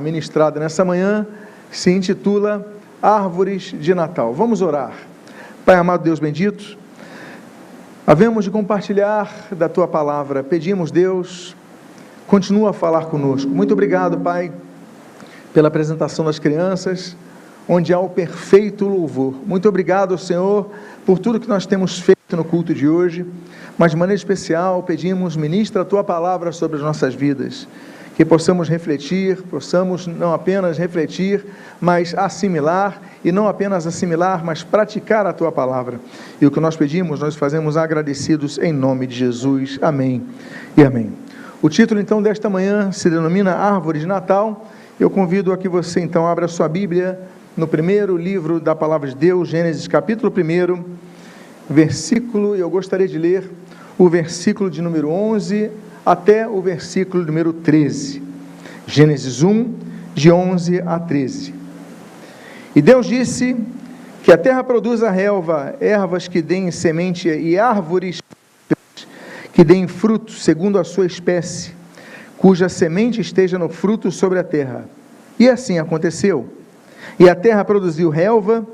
Ministrada nessa manhã se intitula Árvores de Natal. Vamos orar. Pai amado, Deus bendito, havemos de compartilhar da Tua Palavra. Pedimos, Deus, continua a falar conosco. Muito obrigado, Pai, pela apresentação das crianças, onde há o perfeito louvor. Muito obrigado, Senhor, por tudo que nós temos feito no culto de hoje, mas de maneira especial pedimos, ministra a Tua Palavra sobre as nossas vidas, que possamos refletir, possamos não apenas refletir, mas assimilar, e não apenas assimilar, mas praticar a Tua Palavra. E o que nós pedimos, nós fazemos agradecidos em nome de Jesus. Amém e amém. O título então desta manhã se denomina Árvore de Natal. Eu convido a que você então abra sua Bíblia no primeiro livro da Palavra de Deus, Gênesis capítulo 1, versículo, e eu gostaria de ler o versículo de número 11 até o versículo número 13. Gênesis 1, de 11 a 13. E Deus disse que a terra produza relva, ervas que deem semente e árvores que deem fruto segundo a sua espécie, cuja semente esteja no fruto sobre a terra. E assim aconteceu. E a terra produziu relva,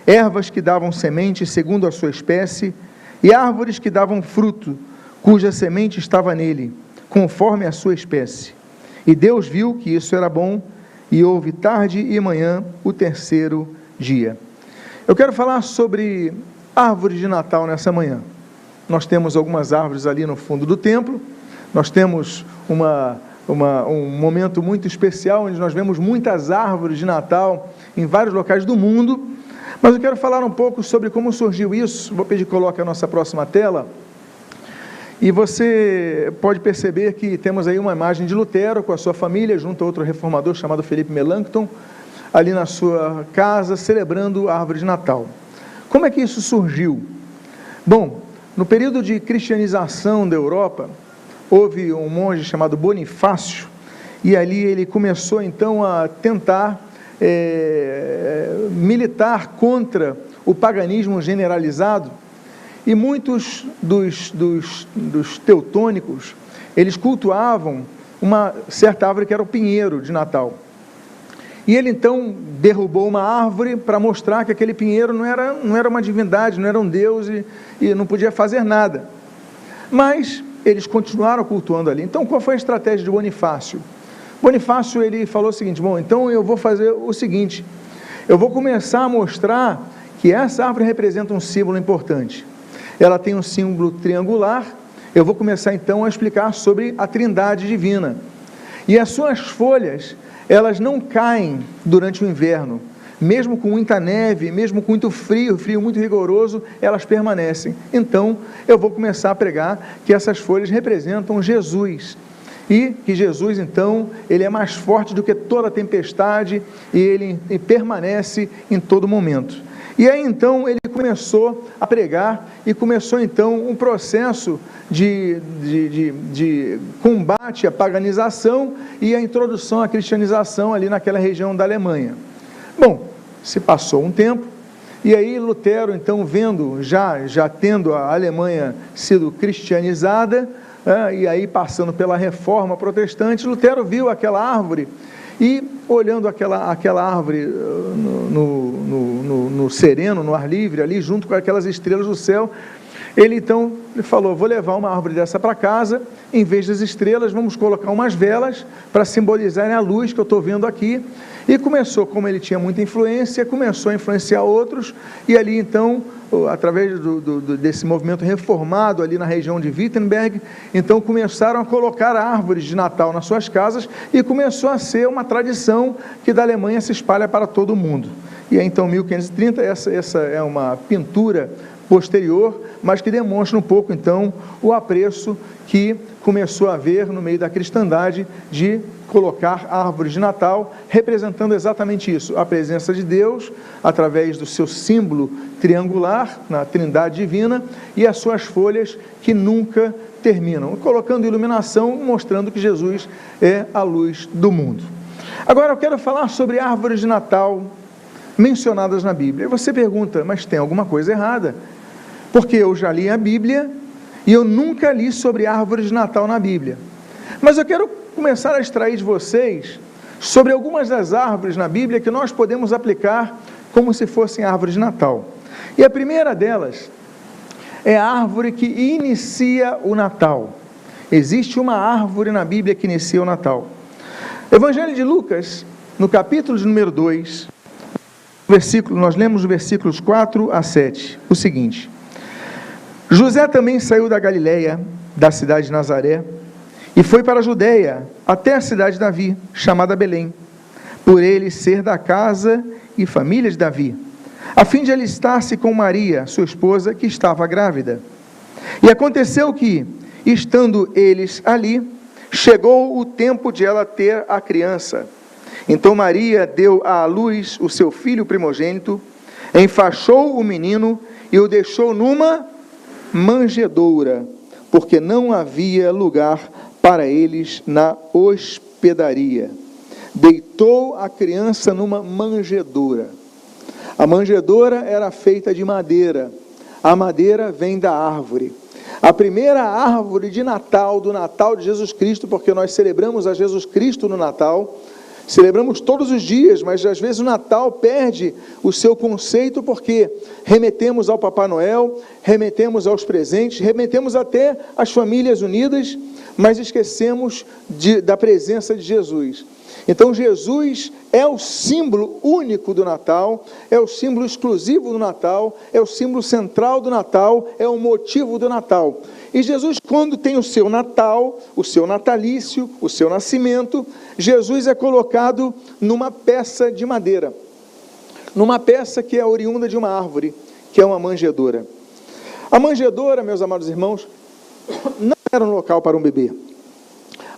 ervas que davam semente segundo a sua espécie, e árvores que davam fruto, cuja semente estava nele, conforme a sua espécie. E Deus viu que isso era bom, e houve tarde e manhã o terceiro dia. Eu quero falar sobre árvores de Natal nessa manhã. Nós temos algumas árvores ali no fundo do templo, nós temos um momento muito especial, onde nós vemos muitas árvores de Natal em vários locais do mundo, mas eu quero falar um pouco sobre como surgiu isso. Vou pedir que coloque a nossa próxima tela, e você pode perceber que temos aí uma imagem de Lutero com a sua família, junto a outro reformador chamado Felipe Melanchthon, ali na sua casa, celebrando a árvore de Natal. Como é que isso surgiu? Bom, no período de cristianização da Europa, houve um monge chamado Bonifácio, e ali ele começou então a tentar militar contra o paganismo generalizado, e muitos dos teutônicos, eles cultuavam uma certa árvore que era o pinheiro de Natal, e ele então derrubou uma árvore para mostrar que aquele pinheiro não era uma divindade, não era um deus, e não podia fazer nada, mas eles continuaram cultuando ali. Então qual foi a estratégia de Bonifácio? Bonifácio, ele falou o seguinte: bom, então eu vou fazer o seguinte, eu vou começar a mostrar que essa árvore representa um símbolo importante, ela tem um símbolo triangular, eu vou começar então a explicar sobre a Trindade divina, e as suas folhas, elas não caem durante o inverno, mesmo com muita neve, mesmo com muito frio muito rigoroso, elas permanecem. Então eu vou começar a pregar que essas folhas representam Jesus, e que Jesus então, ele é mais forte do que toda tempestade, e ele permanece em todo momento. E aí então ele começou a pregar, e começou então um processo de combate à paganização e a introdução à cristianização ali naquela região da Alemanha. Bom, se passou um tempo, e aí Lutero então, vendo, já tendo a Alemanha sido cristianizada, e aí passando pela reforma protestante, Lutero viu aquela árvore, e olhando aquela árvore no sereno, no ar livre, ali junto com aquelas estrelas do céu, ele falou: vou levar uma árvore dessa para casa, em vez das estrelas, vamos colocar umas velas para simbolizarem a luz que eu estou vendo aqui. E começou, como ele tinha muita influência, começou a influenciar outros, e ali então, através desse movimento reformado ali na região de Wittenberg, então começaram a colocar árvores de Natal nas suas casas, e começou a ser uma tradição que da Alemanha se espalha para todo o mundo. E aí então, 1530, essa é uma pintura posterior, mas que demonstra um pouco então o apreço que começou a haver no meio da cristandade de colocar árvores de Natal, representando exatamente isso, a presença de Deus, através do seu símbolo triangular, na Trindade Divina, e as suas folhas que nunca terminam, colocando iluminação, mostrando que Jesus é a luz do mundo. Agora eu quero falar sobre árvores de Natal mencionadas na Bíblia. E você pergunta: mas tem alguma coisa errada? Porque eu já li a Bíblia, e eu nunca li sobre árvores de Natal na Bíblia. Mas eu quero começar a extrair de vocês sobre algumas das árvores na Bíblia que nós podemos aplicar como se fossem árvores de Natal. E a primeira delas é a árvore que inicia o Natal. Existe uma árvore na Bíblia que inicia o Natal. Evangelho de Lucas, no capítulo de número 2, nós lemos os versículos 4 a 7, o seguinte: José também saiu da Galileia, da cidade de Nazaré, e foi para a Judeia, até a cidade de Davi, chamada Belém, por ele ser da casa e família de Davi, a fim de alistar-se com Maria, sua esposa, que estava grávida. E aconteceu que, estando eles ali, chegou o tempo de ela ter a criança. Então Maria deu à luz o seu filho primogênito, enfaixou o menino e o deixou numa manjedoura, porque não havia lugar para eles na hospedaria. Deitou a criança numa manjedoura. A manjedoura era feita de madeira. A madeira vem da árvore. A primeira árvore de Natal, do Natal de Jesus Cristo, porque nós celebramos a Jesus Cristo no Natal, celebramos todos os dias, mas às vezes o Natal perde o seu conceito porque remetemos ao Papai Noel, remetemos aos presentes, remetemos até às famílias unidas, mas esquecemos da presença de Jesus. Então Jesus é o símbolo único do Natal, é o símbolo exclusivo do Natal, é o símbolo central do Natal, é o motivo do Natal. E Jesus, quando tem o seu Natal, o seu natalício, o seu nascimento, Jesus é colocado numa peça de madeira, numa peça que é oriunda de uma árvore, que é uma manjedoura. A manjedoura, meus amados irmãos, não era um local para um bebê.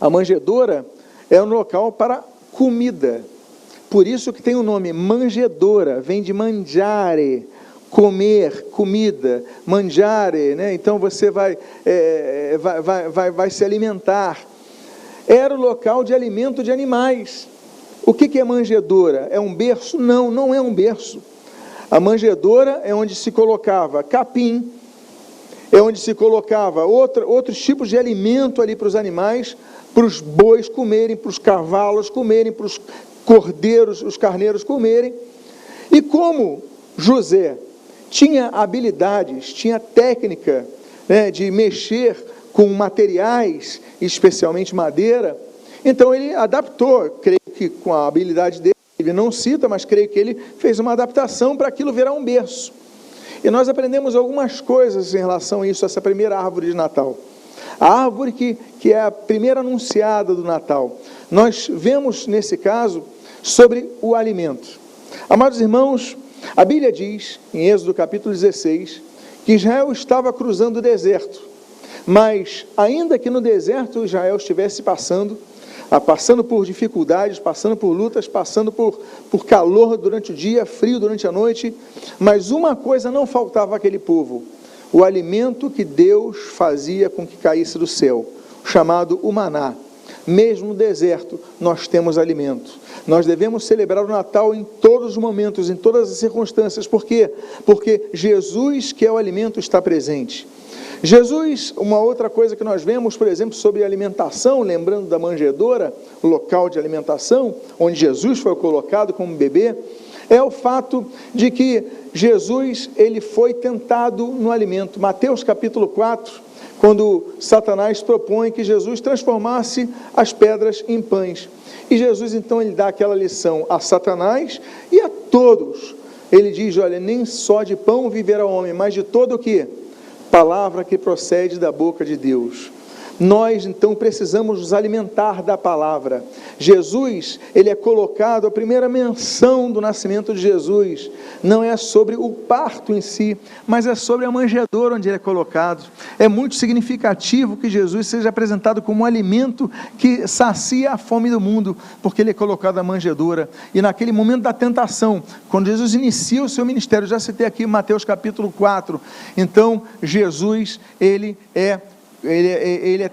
A manjedoura é um local para comida. Por isso que tem o nome manjedoura, vem de mangiare, comer, comida, mangiare, né? Então você vai se alimentar. Era o local de alimento de animais. O que é manjedoura? É um berço? Não, não é um berço. A manjedoura é onde se colocava capim, é onde se colocava outros tipos de alimento ali para os animais, para os bois comerem, para os cavalos comerem, para os cordeiros, os carneiros comerem. E como José tinha habilidades, tinha técnica, né, de mexer com materiais, especialmente madeira, então ele adaptou, creio que com a habilidade dele, ele não cita, mas creio que ele fez uma adaptação para aquilo virar um berço. E nós aprendemos algumas coisas em relação a isso, essa primeira árvore de Natal. A árvore que é a primeira anunciada do Natal. Nós vemos, nesse caso, sobre o alimento. Amados irmãos, a Bíblia diz, em Êxodo capítulo 16, que Israel estava cruzando o deserto. Mas, ainda que no deserto Israel estivesse passando por dificuldades, passando por lutas, passando por calor durante o dia, frio durante a noite, mas uma coisa não faltava àquele povo: o alimento que Deus fazia com que caísse do céu, chamado o maná. Mesmo no deserto, nós temos alimento. Nós devemos celebrar o Natal em todos os momentos, em todas as circunstâncias. Por quê? Porque Jesus, que é o alimento, está presente. Jesus, uma outra coisa que nós vemos, por exemplo, sobre alimentação, lembrando da manjedoura, o local de alimentação, onde Jesus foi colocado como bebê, é o fato de que Jesus, ele foi tentado no alimento. Mateus capítulo 4, quando Satanás propõe que Jesus transformasse as pedras em pães. E Jesus, então, ele dá aquela lição a Satanás e a todos. Ele diz: olha, nem só de pão viverá o homem, mas de todo o quê? Palavra que procede da boca de Deus. Nós, então, precisamos nos alimentar da palavra. Jesus, ele é colocado, a primeira menção do nascimento de Jesus, não é sobre o parto em si, mas é sobre a manjedoura onde ele é colocado. É muito significativo que Jesus seja apresentado como um alimento que sacia a fome do mundo, porque ele é colocado na manjedoura. E naquele momento da tentação, quando Jesus inicia o seu ministério, já citei aqui Mateus capítulo 4, então Jesus, ele é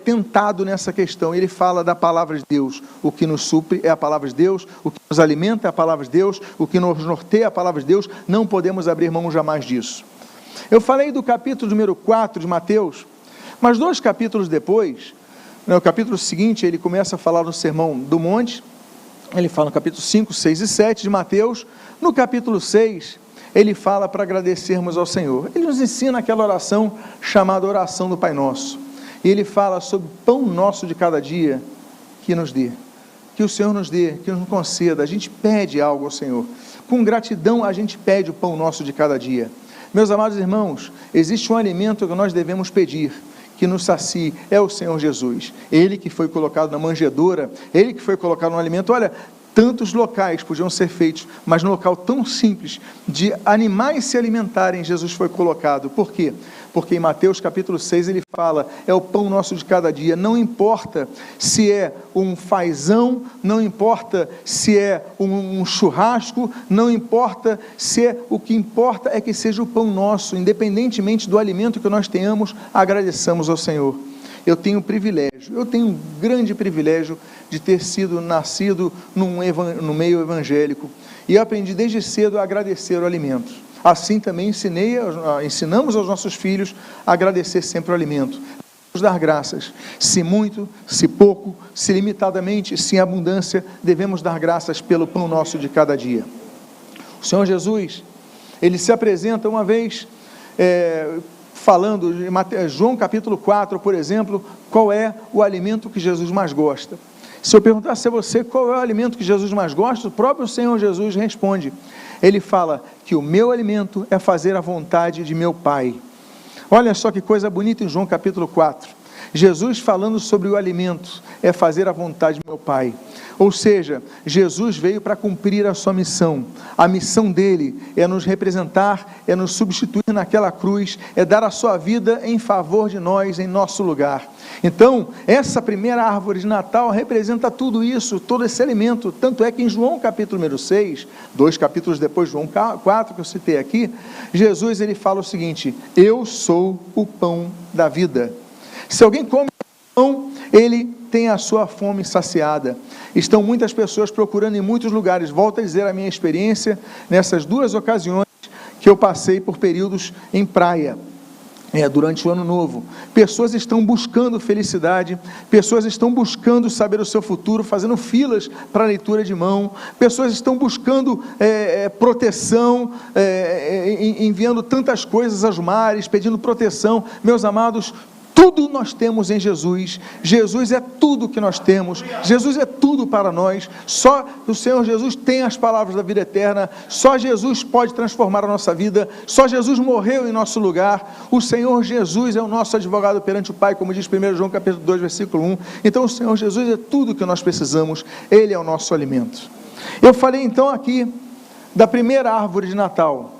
tentado nessa questão. Ele fala da palavra de Deus. O que nos supre é a palavra de Deus, o que nos alimenta é a palavra de Deus, o que nos norteia é a palavra de Deus. Não podemos abrir mão jamais disso. Eu falei do capítulo número 4 de Mateus, mas 2 capítulos depois, no capítulo seguinte, ele começa a falar no Sermão do Monte, ele fala no capítulo 5, 6 e 7 de Mateus. No capítulo 6, ele fala para agradecermos ao Senhor. Ele nos ensina aquela oração chamada oração do Pai Nosso. E ele fala sobre o pão nosso de cada dia que nos dê. Que o Senhor nos dê, que nos conceda. A gente pede algo ao Senhor. Com gratidão a gente pede o pão nosso de cada dia. Meus amados irmãos, existe um alimento que nós devemos pedir, que nos sacie, é o Senhor Jesus. Ele que foi colocado na manjedoura, Ele que foi colocado no alimento. Olha, tantos locais podiam ser feitos, mas no local tão simples, de animais se alimentarem, Jesus foi colocado. Por quê? Porque em Mateus capítulo 6 ele fala, é o pão nosso de cada dia. Não importa se é um fazão, não importa se é um churrasco, não importa se é, o que importa é que seja o pão nosso, independentemente do alimento que nós tenhamos, agradeçamos ao Senhor. Eu tenho um grande privilégio de ter sido nascido no meio evangélico, e eu aprendi desde cedo a agradecer o alimento. Assim também ensinamos aos nossos filhos a agradecer sempre o alimento. Devemos dar graças, se muito, se pouco, se limitadamente, se em abundância, devemos dar graças pelo pão nosso de cada dia. O Senhor Jesus, Ele se apresenta uma vez, falando em João capítulo 4, por exemplo, qual é o alimento que Jesus mais gosta. Se eu perguntasse a você qual é o alimento que Jesus mais gosta, o próprio Senhor Jesus responde. Ele fala que o meu alimento é fazer a vontade de meu Pai. Olha só que coisa bonita em João capítulo 4. Jesus falando sobre o alimento, é fazer a vontade de meu Pai. Ou seja, Jesus veio para cumprir a sua missão. A missão dele é nos representar, é nos substituir naquela cruz, é dar a sua vida em favor de nós, em nosso lugar. Então, essa primeira árvore de Natal representa tudo isso, todo esse alimento. Tanto é que em João capítulo número 6, 2 capítulos depois, João 4, que eu citei aqui, Jesus ele fala o seguinte, eu sou o pão da vida. Se alguém come pão, ele tem a sua fome saciada. Estão muitas pessoas procurando em muitos lugares. Volto a dizer a minha experiência nessas duas ocasiões que eu passei por períodos em praia, durante o ano novo. Pessoas estão buscando felicidade, pessoas estão buscando saber o seu futuro, fazendo filas para a leitura de mão, pessoas estão buscando proteção, enviando tantas coisas aos mares, pedindo proteção. Meus amados, tudo nós temos em Jesus. Jesus é tudo que nós temos. Jesus é tudo para nós. Só o Senhor Jesus tem as palavras da vida eterna. Só Jesus pode transformar a nossa vida. Só Jesus morreu em nosso lugar. O Senhor Jesus é o nosso advogado perante o Pai, como diz 1 João capítulo 2, versículo 1. Então o Senhor Jesus é tudo que nós precisamos. Ele é o nosso alimento. Eu falei então aqui da primeira árvore de Natal,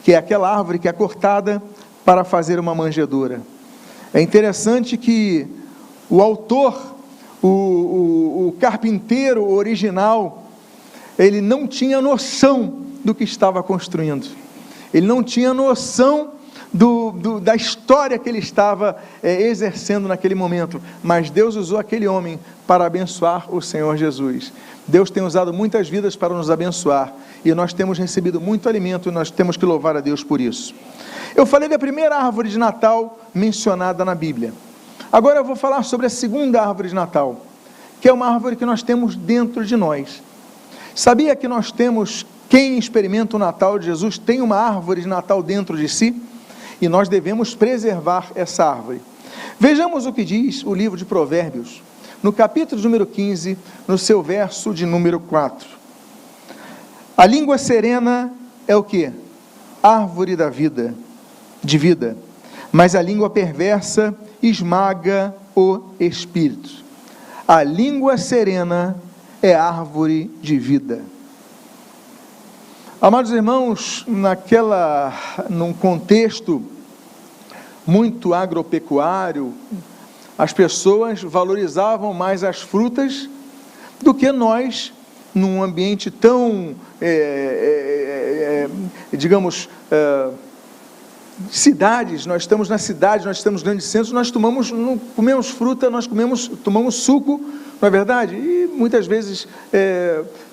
que é aquela árvore que é cortada para fazer uma manjedoura. É interessante que o autor, o carpinteiro original, ele não tinha noção do que estava construindo. Ele não tinha noção da história que ele estava exercendo naquele momento. Mas Deus usou aquele homem para abençoar o Senhor Jesus. Deus tem usado muitas vidas para nos abençoar. E nós temos recebido muito alimento e nós temos que louvar a Deus por isso. Eu falei da primeira árvore de Natal mencionada na Bíblia. Agora eu vou falar sobre a segunda árvore de Natal, que é uma árvore que nós temos dentro de nós. Sabia que nós temos, quem experimenta o Natal de Jesus, tem uma árvore de Natal dentro de si? E nós devemos preservar essa árvore. Vejamos o que diz o livro de Provérbios, no capítulo número 15, no seu verso de número 4. A língua serena é o quê? Árvore da vida, de vida, mas a língua perversa esmaga o espírito. A língua serena é árvore de vida. Amados irmãos, num contexto muito agropecuário, as pessoas valorizavam mais as frutas do que nós, num ambiente tão, cidades, nós estamos na cidade, nós estamos nos grandes centros, nós não comemos fruta, tomamos suco não é verdade? E muitas vezes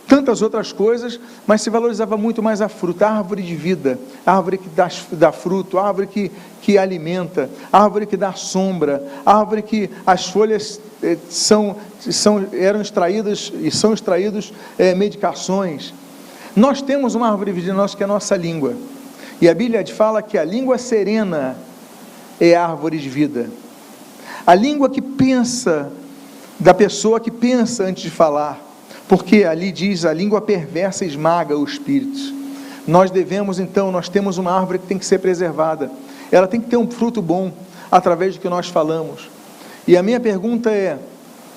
tantas outras coisas, mas se valorizava muito mais a fruta, a árvore de vida, a árvore que dá fruto, a árvore que alimenta, a árvore que dá sombra, a árvore que as folhas eram extraídas e são extraídos medicações. Nós temos uma árvore venenosa que é a nossa língua, e a Bíblia fala que a língua serena é a árvore de vida. A língua que pensa, da pessoa que pensa antes de falar, porque ali diz, a língua perversa esmaga o espírito. Nós temos uma árvore que tem que ser preservada, ela tem que ter um fruto bom, através do que nós falamos. E a minha pergunta é,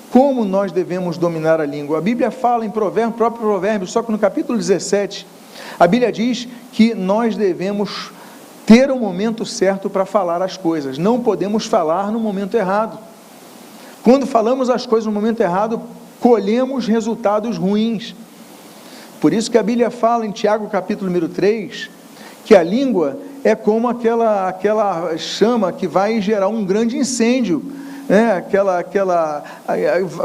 como nós devemos dominar a língua? A Bíblia fala em próprio Provérbios, só que no capítulo 17, a Bíblia diz que nós devemos ter o momento certo para falar as coisas, não podemos falar no momento errado. Quando falamos as coisas no momento errado, colhemos resultados ruins. Por isso que a Bíblia fala em Tiago capítulo número 3, que a língua é como aquela chama que vai gerar um grande incêndio,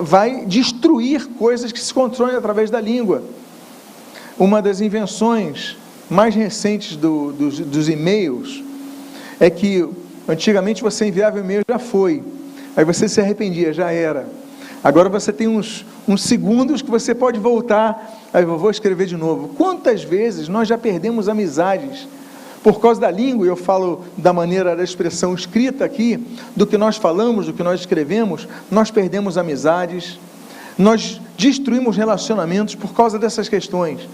vai destruir coisas que se constroem através da língua. Uma das invenções mais recentes dos e-mails é que antigamente você enviava e-mail, já foi, aí você se arrependia, já era. Agora você tem uns segundos que você pode voltar, aí eu vou escrever de novo. Quantas vezes nós já perdemos amizades por causa da língua? Eu falo da maneira da expressão escrita aqui, do que nós falamos, do que nós escrevemos. Nós perdemos amizades, nós destruímos relacionamentos por causa dessas questões.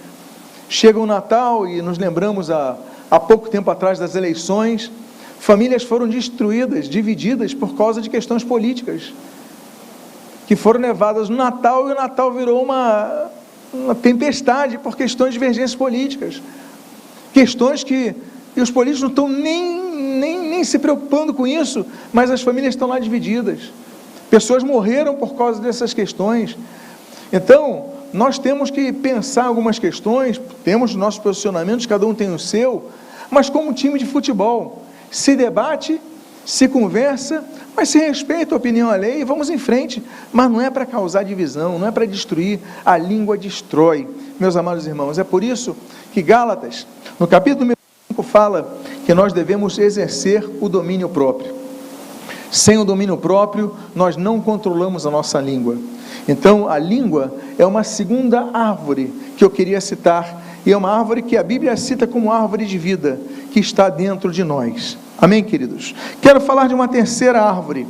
Chega o Natal e nos lembramos há pouco tempo atrás das eleições, famílias foram destruídas, divididas por causa de questões políticas, que foram levadas no Natal, e o Natal virou uma tempestade por questões de divergências políticas, questões que os políticos não estão nem se preocupando com isso, mas as famílias estão lá divididas, pessoas morreram por causa dessas questões. Então, nós temos que pensar algumas questões, temos nossos posicionamentos, cada um tem o seu, mas como time de futebol, se debate, se conversa, mas se respeita a opinião alheia e vamos em frente, mas não é para causar divisão, não é para destruir, a língua destrói, meus amados irmãos. É por isso que Gálatas, no capítulo 5, fala que nós devemos exercer o domínio próprio. Sem o domínio próprio, nós não controlamos a nossa língua. Então, a língua é uma segunda árvore que eu queria citar, e é uma árvore que a Bíblia cita como árvore de vida, que está dentro de nós. Amém, queridos? Quero falar de uma terceira árvore,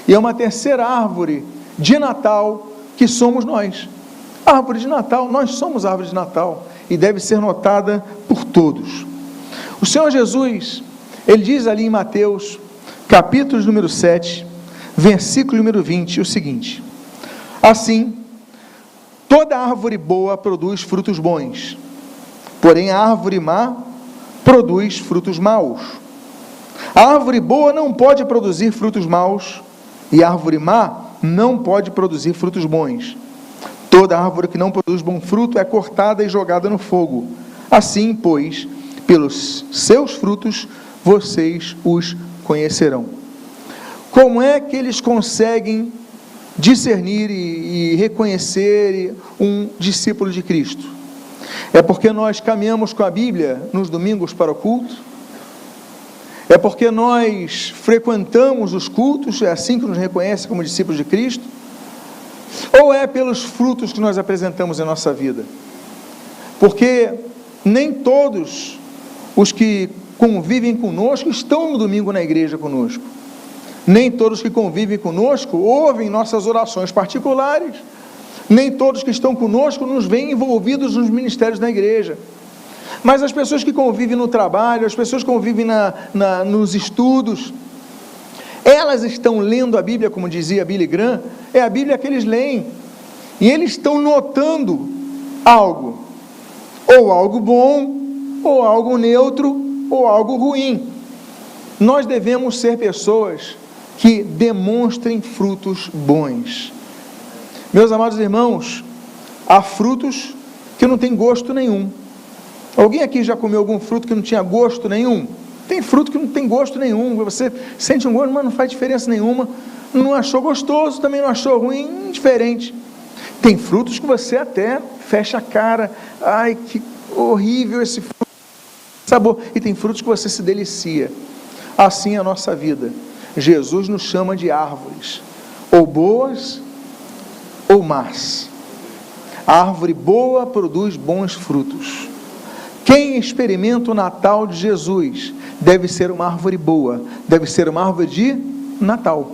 e é uma terceira árvore de Natal, que somos nós. Árvore de Natal, nós somos árvore de Natal, e deve ser notada por todos. O Senhor Jesus, Ele diz ali em Mateus, capítulo número 7, versículo número 20, o seguinte: assim, toda árvore boa produz frutos bons, porém a árvore má produz frutos maus. A árvore boa não pode produzir frutos maus, e a árvore má não pode produzir frutos bons. Toda árvore que não produz bom fruto é cortada e jogada no fogo. Assim, pois, pelos seus frutos vocês os conhecerão. Como é que eles conseguem discernir e reconhecer um discípulo de Cristo? É porque nós caminhamos com a Bíblia nos domingos para o culto? É porque nós frequentamos os cultos, é assim que nos reconhece como discípulos de Cristo? Ou é pelos frutos que nós apresentamos em nossa vida? Porque nem todos os que convivem conosco estão no domingo na igreja conosco. Nem todos que convivem conosco ouvem nossas orações particulares. Nem todos que estão conosco nos veem envolvidos nos ministérios da igreja. Mas as pessoas que convivem no trabalho, as pessoas que convivem nos estudos, elas estão lendo a Bíblia, como dizia Billy Graham, é a Bíblia que eles leem, e eles estão notando algo, ou algo bom, ou algo neutro, ou algo ruim. Nós devemos ser pessoas que demonstrem frutos bons. Meus amados irmãos, há frutos que não têm gosto nenhum. Alguém aqui já comeu algum fruto que não tinha gosto nenhum? Tem fruto que não tem gosto nenhum, você sente um gosto, mas não faz diferença nenhuma, não achou gostoso, também não achou ruim, indiferente. Tem frutos que você até fecha a cara, ai que horrível esse fruto, sabor. E tem frutos que você se delicia. Assim é a nossa vida. Jesus nos chama de árvores, ou boas ou más. A árvore boa produz bons frutos. Quem experimenta o Natal de Jesus deve ser uma árvore boa, deve ser uma árvore de Natal,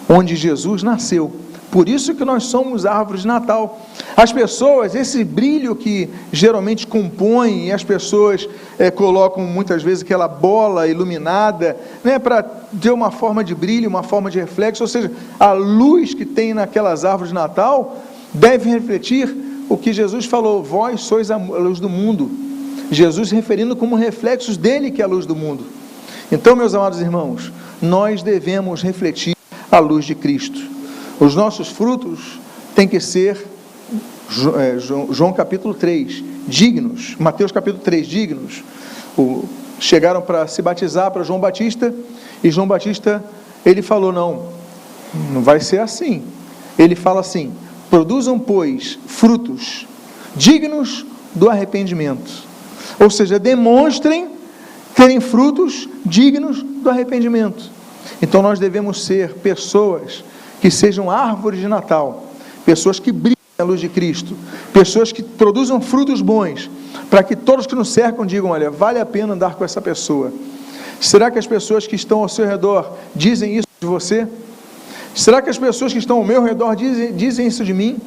onde Jesus nasceu. Por isso que nós somos árvores de Natal. As pessoas, esse brilho que geralmente compõe, e as pessoas colocam muitas vezes aquela bola iluminada, né, para ter uma forma de brilho, uma forma de reflexo, ou seja, a luz que tem naquelas árvores de Natal deve refletir o que Jesus falou: vós sois a luz do mundo. Jesus referindo como reflexos dele que é a luz do mundo. Então, meus amados irmãos, nós devemos refletir a luz de Cristo. Os nossos frutos têm que ser, João capítulo 3, dignos, Mateus capítulo 3, dignos. Chegaram para se batizar para João Batista, e João Batista, ele falou: não vai ser assim. Ele fala assim: produzam, pois, frutos dignos do arrependimento. Ou seja, demonstrem terem frutos dignos do arrependimento. Então nós devemos ser pessoas que sejam árvores de Natal, pessoas que brilhem a luz de Cristo, pessoas que produzam frutos bons, para que todos que nos cercam digam: olha, vale a pena andar com essa pessoa. Será que as pessoas que estão ao seu redor dizem isso de você? Será que as pessoas que estão ao meu redor dizem isso de mim?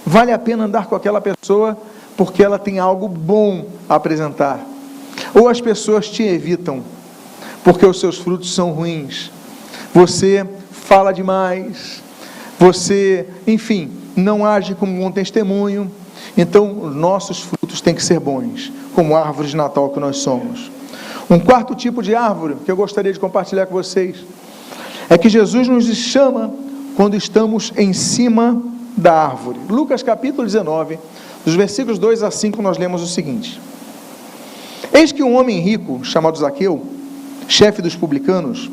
Vale a pena andar com aquela pessoa porque ela tem algo bom a apresentar? Ou as pessoas te evitam porque os seus frutos são ruins? Você fala demais, você, enfim, não age como um bom testemunho. Então, nossos frutos têm que ser bons, como árvores de Natal que nós somos. Um quarto tipo de árvore que eu gostaria de compartilhar com vocês é que Jesus nos chama quando estamos em cima da árvore. Lucas capítulo 19, dos versículos 2 a 5, nós lemos o seguinte: eis que um homem rico, chamado Zaqueu, chefe dos publicanos,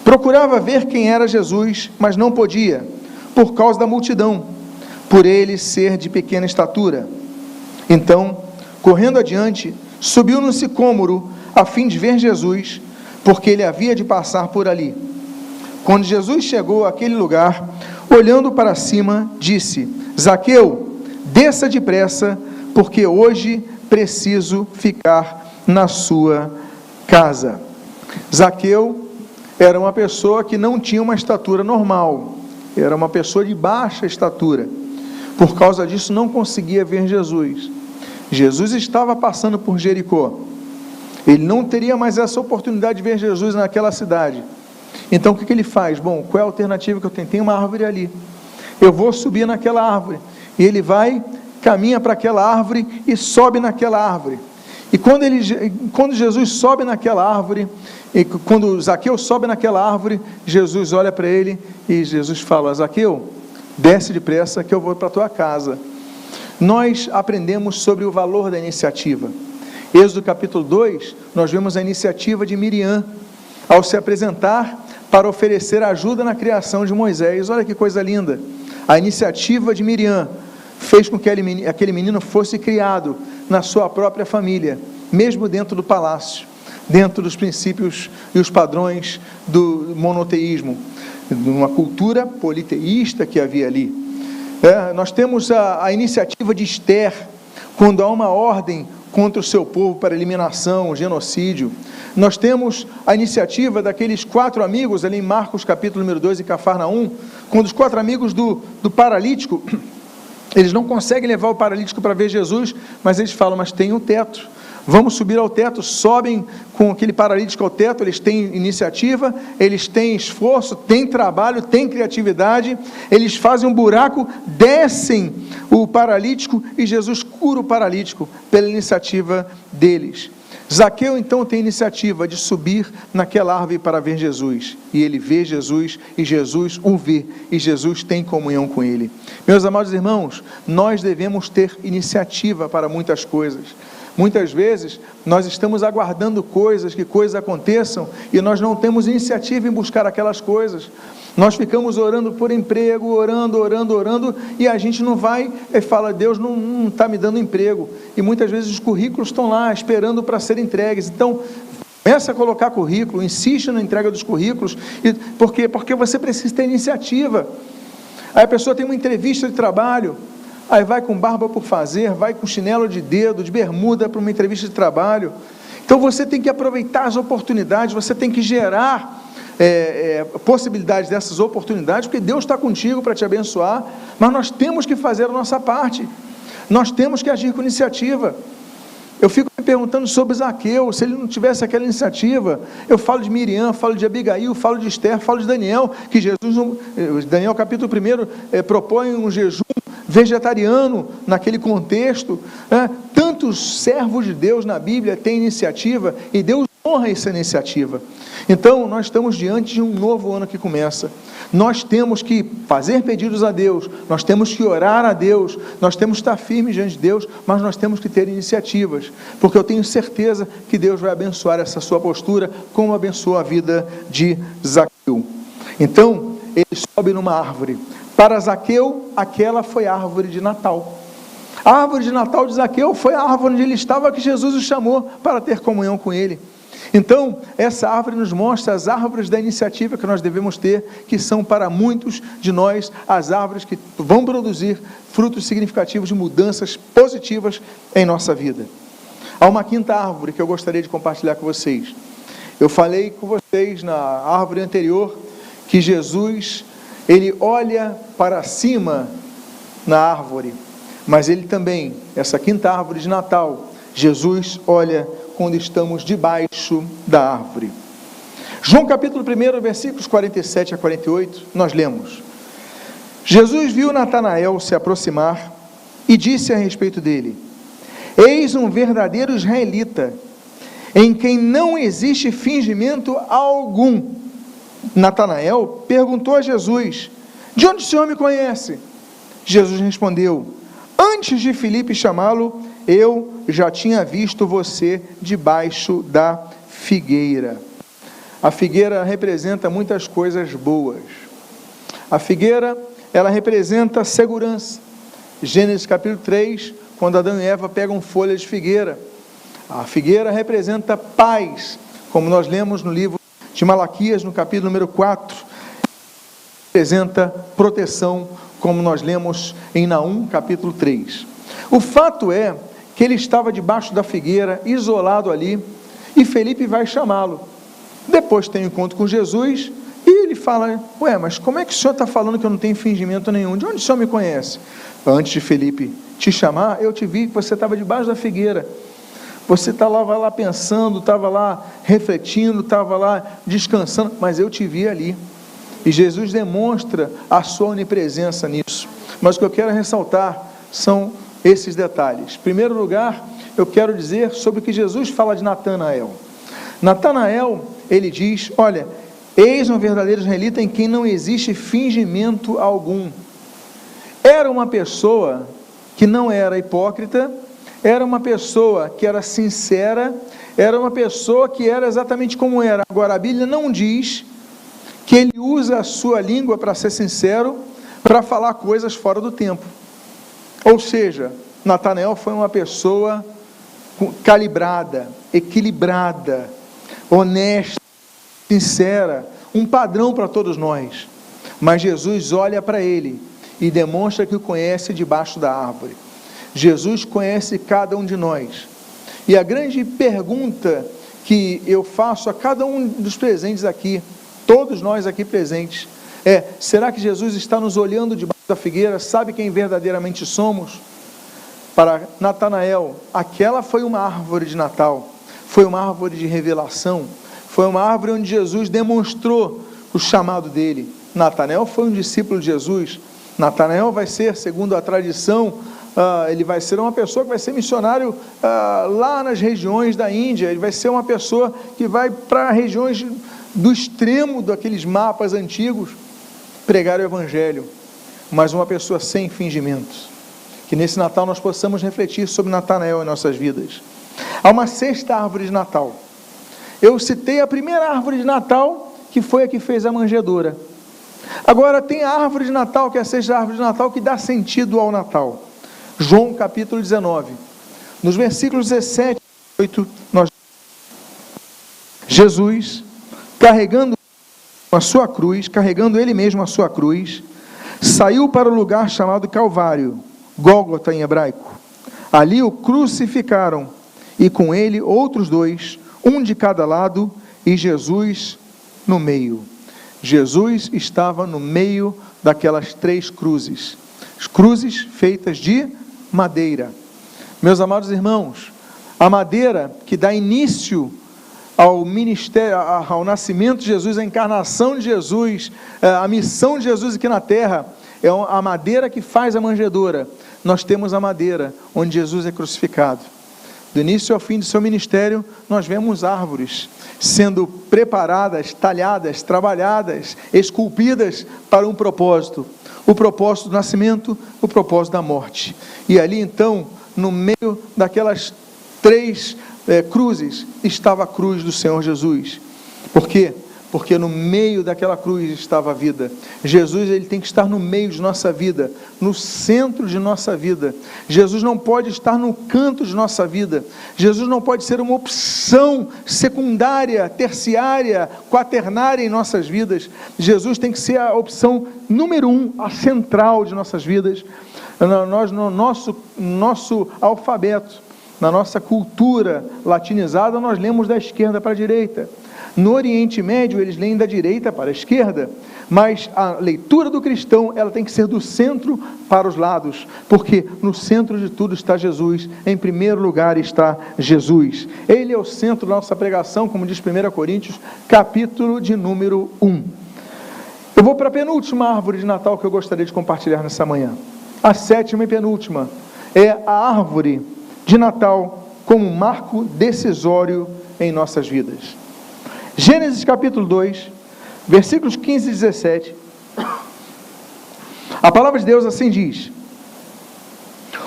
procurava ver quem era Jesus, mas não podia, por causa da multidão, por ele ser de pequena estatura. Então, correndo adiante, subiu no sicômoro, a fim de ver Jesus, porque ele havia de passar por ali. Quando Jesus chegou àquele lugar, olhando para cima, disse: Zaqueu, desça depressa, porque hoje preciso ficar na sua casa. Zaqueu era uma pessoa que não tinha uma estatura normal, era uma pessoa de baixa estatura. Por causa disso não conseguia ver Jesus. Jesus estava passando por Jericó, ele não teria mais essa oportunidade de ver Jesus naquela cidade. Então o que ele faz? Bom, qual é a alternativa que eu tenho? Tem uma árvore ali, eu vou subir naquela árvore. E ele vai, caminha para aquela árvore e sobe naquela árvore. E quando Jesus sobe naquela árvore, e quando Zaqueu sobe naquela árvore, Jesus olha para ele e Jesus fala: Zaqueu, desce depressa que eu vou para a tua casa. Nós aprendemos sobre o valor da iniciativa. Êxodo capítulo 2, nós vemos a iniciativa de Miriam, ao se apresentar para oferecer ajuda na criação de Moisés. Olha que coisa linda, a iniciativa de Miriam fez com que aquele menino fosse criado na sua própria família, mesmo dentro do palácio, dentro dos princípios e os padrões do monoteísmo, de uma cultura politeísta que havia ali. Nós temos a iniciativa de Esther, quando há uma ordem contra o seu povo para eliminação, genocídio. Nós temos a iniciativa daqueles 4 amigos, ali em Marcos capítulo número 2, em Cafarnaum, quando os 4 amigos do paralítico, eles não conseguem levar o paralítico para ver Jesus, mas eles falam: mas tem um teto, vamos subir ao teto. Sobem com aquele paralítico ao teto. Eles têm iniciativa, eles têm esforço, têm trabalho, têm criatividade. Eles fazem um buraco, descem o paralítico e Jesus cura o paralítico pela iniciativa deles. Zaqueu então tem a iniciativa de subir naquela árvore para ver Jesus, e ele vê Jesus, e Jesus o vê, e Jesus tem comunhão com ele. Meus amados irmãos, nós devemos ter iniciativa para muitas coisas. Muitas vezes nós estamos aguardando que coisas aconteçam, e nós não temos iniciativa em buscar aquelas coisas. Nós ficamos orando por emprego, orando, e a gente não vai e fala: Deus não está me dando emprego. E muitas vezes os currículos estão lá esperando para serem entregues. Então, começa a colocar currículo, insiste na entrega dos currículos. Por quê? Porque você precisa ter iniciativa. Aí a pessoa tem uma entrevista de trabalho, aí vai com barba por fazer, vai com chinelo de dedo, de bermuda para uma entrevista de trabalho. Então você tem que aproveitar as oportunidades, você tem que gerar possibilidades dessas oportunidades, porque Deus está contigo para te abençoar, mas nós temos que fazer a nossa parte, nós temos que agir com iniciativa. Eu fico me perguntando sobre Zaqueu, se ele não tivesse aquela iniciativa. Eu falo de Miriam, falo de Abigail, falo de Esther, falo de Daniel, que Daniel capítulo 1 propõe um jejum vegetariano naquele contexto. Tantos servos de Deus na Bíblia têm iniciativa, e Deus honra essa iniciativa. Então nós estamos diante de um novo ano que começa. Nós temos que fazer pedidos a Deus, nós temos que orar a Deus, nós temos que estar firmes diante de Deus, mas nós temos que ter iniciativas, porque eu tenho certeza que Deus vai abençoar essa sua postura, como abençoou a vida de Zaqueu. Então ele sobe numa árvore. Para Zaqueu, aquela foi a árvore de Natal. A árvore de Natal de Zaqueu foi a árvore onde ele estava, que Jesus o chamou para ter comunhão com ele. Então, essa árvore nos mostra as árvores da iniciativa que nós devemos ter, que são para muitos de nós as árvores que vão produzir frutos significativos de mudanças positivas em nossa vida. Há uma quinta árvore que eu gostaria de compartilhar com vocês. Eu falei com vocês na árvore anterior que Jesus, ele olha para cima na árvore, mas ele também, essa quinta árvore de Natal, Jesus olha quando estamos debaixo da árvore. João capítulo 1, versículos 47 a 48, nós lemos: Jesus viu Natanael se aproximar e disse a respeito dele: eis um verdadeiro israelita, em quem não existe fingimento algum. Natanael perguntou a Jesus: de onde o Senhor me conhece? Jesus respondeu: antes de Filipe chamá-lo, eu já tinha visto você debaixo da figueira. A figueira representa muitas coisas boas. A figueira, ela representa segurança. Gênesis capítulo 3, quando Adão e Eva pegam folhas de figueira. A figueira representa paz, como nós lemos no livro de Malaquias, no capítulo número 4. Representa proteção, como nós lemos em Naum, capítulo 3. O fato é que ele estava debaixo da figueira, isolado ali, e Felipe vai chamá-lo. Depois tem um encontro com Jesus, e ele fala: ué, mas como é que o senhor está falando que eu não tenho fingimento nenhum? De onde o senhor me conhece? Antes de Felipe te chamar, eu te vi que você estava debaixo da figueira. Você estava lá pensando, estava lá refletindo, estava lá descansando, mas eu te vi ali. E Jesus demonstra a sua onipresença nisso. Mas o que eu quero ressaltar são esses detalhes. Em primeiro lugar, eu quero dizer sobre o que Jesus fala de Natanael. Natanael, ele diz: olha, eis um verdadeiro israelita em quem não existe fingimento algum. Era uma pessoa que não era hipócrita, era uma pessoa que era sincera, era uma pessoa que era exatamente como era. Agora, a Bíblia não diz que ele usa a sua língua, para ser sincero, para falar coisas fora do tempo. Ou seja, Natanael foi uma pessoa calibrada, equilibrada, honesta, sincera, um padrão para todos nós. Mas Jesus olha para ele e demonstra que o conhece debaixo da árvore. Jesus conhece cada um de nós. E a grande pergunta que eu faço a cada um dos presentes aqui, todos nós aqui presentes, é: será que Jesus está nos olhando debaixo da figueira, sabe quem verdadeiramente somos? Para Natanael, aquela foi uma árvore de Natal, foi uma árvore de revelação, foi uma árvore onde Jesus demonstrou o chamado dele. Natanael foi um discípulo de Jesus. Natanael vai ser, segundo a tradição, ele vai ser uma pessoa que vai ser missionário lá nas regiões da Índia. Ele vai ser uma pessoa que vai para regiões do extremo daqueles mapas antigos pregar o Evangelho, mas uma pessoa sem fingimentos. Que nesse Natal nós possamos refletir sobre Natanael em nossas vidas. há uma sexta árvore de Natal. Eu citei a primeira árvore de Natal, que foi a que fez a manjedoura. Agora tem a árvore de Natal, que é a sexta árvore de Natal, que dá sentido ao Natal. João capítulo 19, nos versículos 17 e 18, Jesus, carregando a sua cruz, carregando ele mesmo a sua cruz, saiu para o lugar chamado Calvário, Gólgota em hebraico. Ali o crucificaram, e com ele outros dois, um de cada lado, e Jesus no meio. Jesus estava no meio daquelas três cruzes, as cruzes feitas de madeira. Meus amados irmãos, a madeira que dá início ao ministério, ao nascimento de Jesus, à encarnação de Jesus, a missão de Jesus aqui na terra, é a madeira que faz a manjedoura. Nós temos a madeira onde Jesus é crucificado. Do início ao fim do seu ministério, nós vemos árvores sendo preparadas, talhadas, trabalhadas, esculpidas para um propósito. O propósito do nascimento, o propósito da morte. E ali então, no meio daquelas três cruzes, estava a cruz do Senhor Jesus. Por quê? Porque no meio daquela cruz estava a vida. Jesus, ele tem que estar no meio de nossa vida, no centro de nossa vida. Jesus não pode estar no canto de nossa vida. Jesus não pode ser uma opção secundária, terciária, quaternária em nossas vidas. Jesus tem que ser a opção número 1, a central de nossas vidas. Nós, no nosso alfabeto, na nossa cultura latinizada, nós lemos da esquerda para a direita. No Oriente Médio, eles leem da direita para a esquerda, mas a leitura do cristão, ela tem que ser do centro para os lados, porque no centro de tudo está Jesus, em primeiro lugar está Jesus. Ele é o centro da nossa pregação, como diz 1 Coríntios, capítulo de número 1. Eu vou para a penúltima árvore de Natal que eu gostaria de compartilhar nessa manhã. A sétima e penúltima é a árvore de Natal como um marco decisório em nossas vidas. Gênesis capítulo 2, versículos 15 e 17, a palavra de Deus assim diz: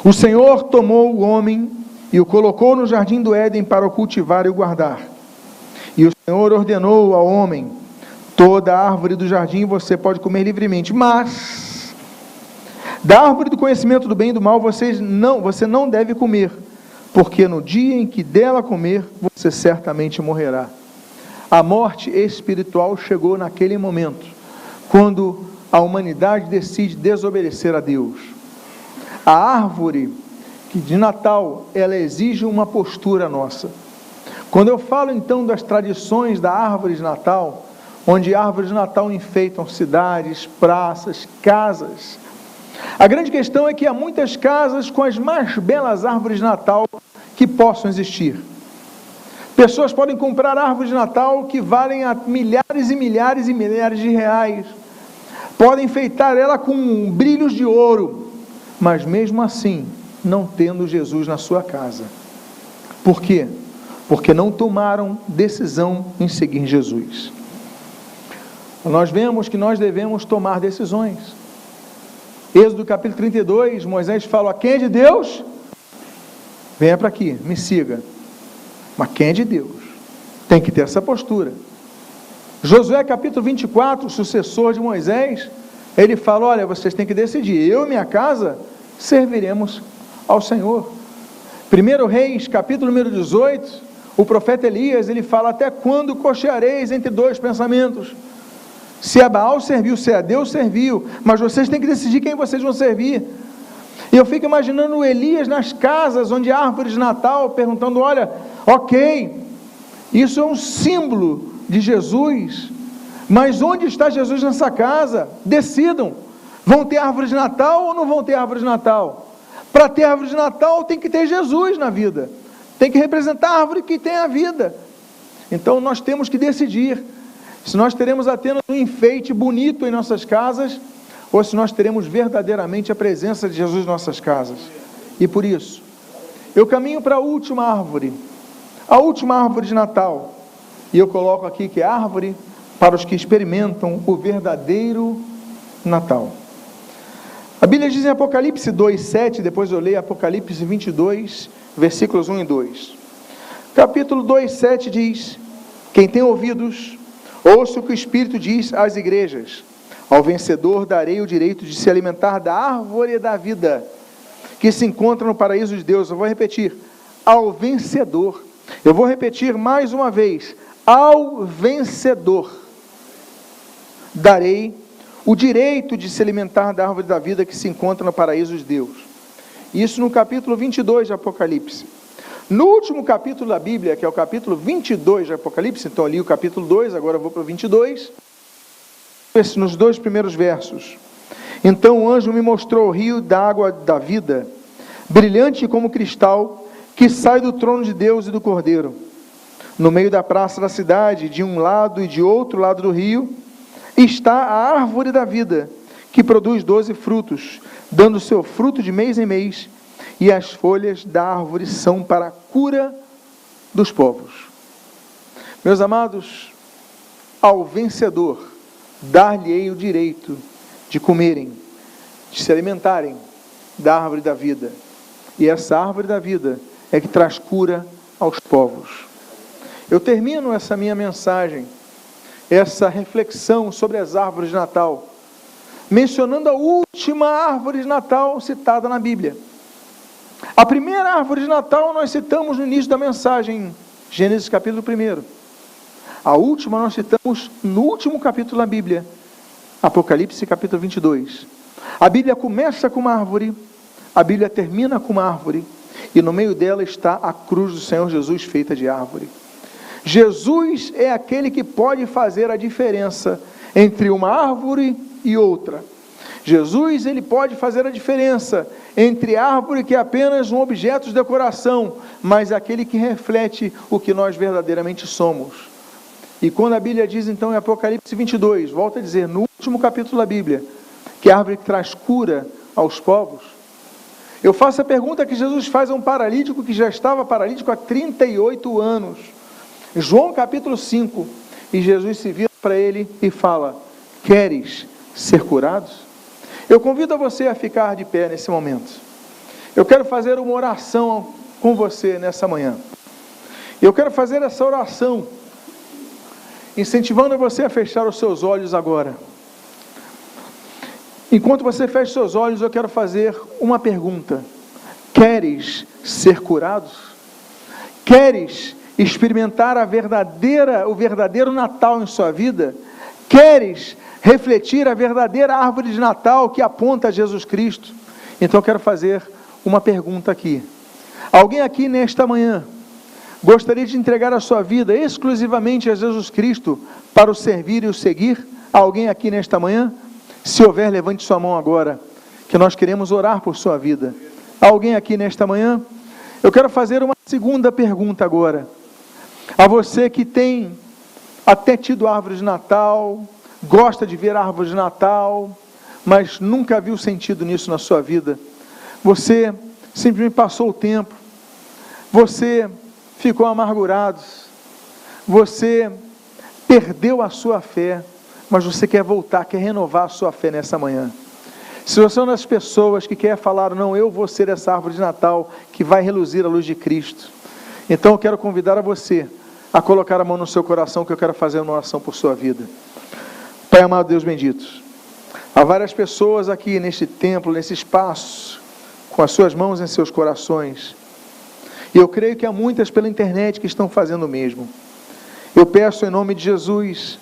o Senhor tomou o homem e o colocou no jardim do Éden para o cultivar e o guardar. E o Senhor ordenou ao homem: toda árvore do jardim você pode comer livremente, mas da árvore do conhecimento do bem e do mal você não deve comer, porque no dia em que dela comer, você certamente morrerá. A morte espiritual chegou naquele momento, quando a humanidade decide desobedecer a Deus. A árvore de Natal, ela exige uma postura nossa. Quando eu falo então das tradições da árvore de Natal, onde árvores de Natal enfeitam cidades, praças, casas, a grande questão é que há muitas casas com as mais belas árvores de Natal que possam existir. Pessoas podem comprar árvores de Natal que valem a milhares e milhares e milhares de reais. Podem enfeitar ela com brilhos de ouro, mas mesmo assim, não tendo Jesus na sua casa. Por quê? Porque não tomaram decisão em seguir Jesus. Nós vemos que nós devemos tomar decisões. Êxodo capítulo 32, Moisés fala: quem é de Deus? Venha para aqui, me siga. Mas quem é de Deus? Tem que ter essa postura. Josué capítulo 24, o sucessor de Moisés, ele fala: olha, vocês têm que decidir, eu e minha casa serviremos ao Senhor. 1 Reis capítulo número 18, o profeta Elias, ele fala: até quando cocheareis entre dois pensamentos? Se a Baal serviu, se a Deus serviu, mas vocês têm que decidir quem vocês vão servir. E eu fico imaginando Elias nas casas onde há árvores de Natal, perguntando: olha, ok, isso é um símbolo de Jesus, mas onde está Jesus nessa casa? Decidam, vão ter árvore de Natal ou não vão ter árvore de Natal? Para ter árvore de Natal tem que ter Jesus na vida, tem que representar a árvore que tem a vida. Então nós temos que decidir se nós teremos apenas um enfeite bonito em nossas casas, ou se nós teremos verdadeiramente a presença de Jesus em nossas casas. E por isso, eu caminho para a última árvore de Natal, e eu coloco aqui que é a árvore para os que experimentam o verdadeiro Natal. A Bíblia diz em Apocalipse 2:7, depois eu leio Apocalipse 22, versículos 1 e 2. Capítulo 2:7 diz: quem tem ouvidos, ouça o que o Espírito diz às igrejas. Ao vencedor darei o direito de se alimentar da árvore da vida, que se encontra no paraíso de Deus. Eu vou repetir: ao vencedor. Eu vou repetir mais uma vez: ao vencedor darei o direito de se alimentar da árvore da vida que se encontra no paraíso de Deus. Isso no capítulo 22 de Apocalipse. No último capítulo da Bíblia, que é o capítulo 22 de Apocalipse, então eu li o capítulo 2, agora eu vou para o 22, nos 2 primeiros versos. Então o anjo me mostrou o rio da água da vida, brilhante como cristal, que sai do trono de Deus e do Cordeiro. No meio da praça da cidade, de um lado e de outro lado do rio, está a árvore da vida, que produz 12 frutos, dando seu fruto de mês em mês, e as folhas da árvore são para a cura dos povos. Meus amados, ao vencedor dar-lhe-ei o direito de comerem, de se alimentarem da árvore da vida. E essa árvore da vida é que traz cura aos povos. Eu termino essa minha mensagem, essa reflexão sobre as árvores de Natal, mencionando a última árvore de Natal citada na Bíblia. A primeira árvore de Natal nós citamos no início da mensagem, Gênesis capítulo 1. A última nós citamos no último capítulo da Bíblia, Apocalipse capítulo 22. A Bíblia começa com uma árvore, a Bíblia termina com uma árvore, e no meio dela está a cruz do Senhor Jesus feita de árvore. Jesus é aquele que pode fazer a diferença entre uma árvore e outra. Jesus, ele pode fazer a diferença entre árvore, que é apenas um objeto de decoração, mas aquele que reflete o que nós verdadeiramente somos. E quando a Bíblia diz então em Apocalipse 22, volta a dizer, no último capítulo da Bíblia, que a árvore que traz cura aos povos, eu faço a pergunta que Jesus faz a um paralítico que já estava paralítico há 38 anos. João capítulo 5, e Jesus se vira para ele e fala: queres ser curado? Eu convido a você a ficar de pé nesse momento. Eu quero fazer uma oração com você nessa manhã. Eu quero fazer essa oração incentivando você a fechar os seus olhos agora. Enquanto você fecha os seus olhos, eu quero fazer uma pergunta: queres ser curado? Queres experimentar o verdadeiro Natal em sua vida? Queres refletir a verdadeira árvore de Natal que aponta a Jesus Cristo? Então eu quero fazer uma pergunta aqui. Alguém aqui nesta manhã gostaria de entregar a sua vida exclusivamente a Jesus Cristo para o servir e o seguir? Alguém aqui nesta manhã? Se houver, levante sua mão agora, que nós queremos orar por sua vida. Alguém aqui nesta manhã? Eu quero fazer uma segunda pergunta agora. A você que tem até tido árvore de Natal, gosta de ver árvore de Natal, mas nunca viu sentido nisso na sua vida. Você simplesmente passou o tempo, você ficou amargurado, você perdeu a sua fé, mas você quer voltar, quer renovar a sua fé nessa manhã. Se você é uma das pessoas que quer falar, não, eu vou ser essa árvore de Natal que vai reluzir a luz de Cristo, então eu quero convidar a você a colocar a mão no seu coração, que eu quero fazer uma oração por sua vida. Pai amado, Deus bendito, há várias pessoas aqui neste templo, nesse espaço, com as suas mãos em seus corações, e eu creio que há muitas pela internet que estão fazendo o mesmo. Eu peço em nome de Jesus,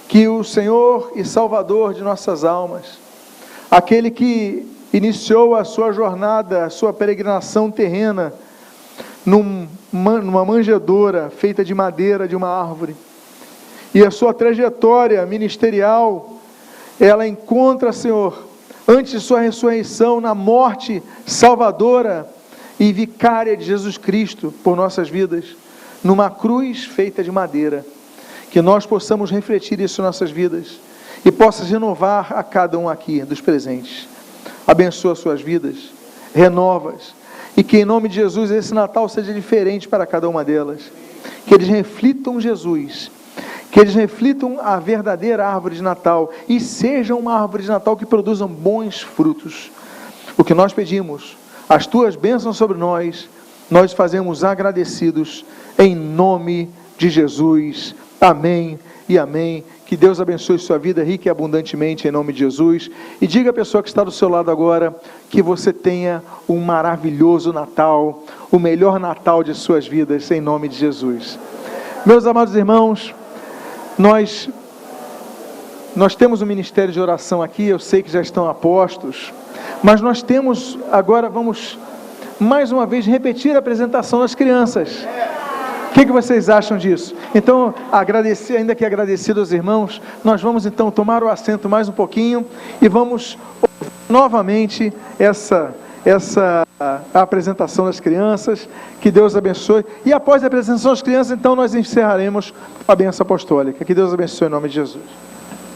que o Senhor e Salvador de nossas almas, aquele que iniciou a sua jornada, a sua peregrinação terrena, numa manjedoura feita de madeira de uma árvore, e a sua trajetória ministerial, ela encontra, Senhor, antes de sua ressurreição, na morte salvadora e vicária de Jesus Cristo por nossas vidas, numa cruz feita de madeira, que nós possamos refletir isso em nossas vidas, e possas renovar a cada um aqui dos presentes. Abençoa suas vidas, renova-as, e que em nome de Jesus esse Natal seja diferente para cada uma delas, que eles reflitam Jesus, que eles reflitam a verdadeira árvore de Natal, e sejam uma árvore de Natal que produzam bons frutos. O que nós pedimos, as tuas bênçãos sobre nós, nós fazemos agradecidos em nome de Jesus. Amém e amém. Que Deus abençoe sua vida rica e abundantemente em nome de Jesus. E diga à pessoa que está do seu lado agora que você tenha um maravilhoso Natal, o melhor Natal de suas vidas em nome de Jesus. Meus amados irmãos, nós temos um ministério de oração aqui, eu sei que já estão apostos, mas nós temos, agora vamos mais uma vez repetir a apresentação das crianças. O que vocês acham disso? Então, ainda que agradecido aos irmãos, nós vamos então tomar o assento mais um pouquinho e vamos ouvir novamente a apresentação das crianças. Que Deus abençoe. E após a apresentação das crianças, então nós encerraremos a bênção apostólica. Que Deus abençoe em nome de Jesus.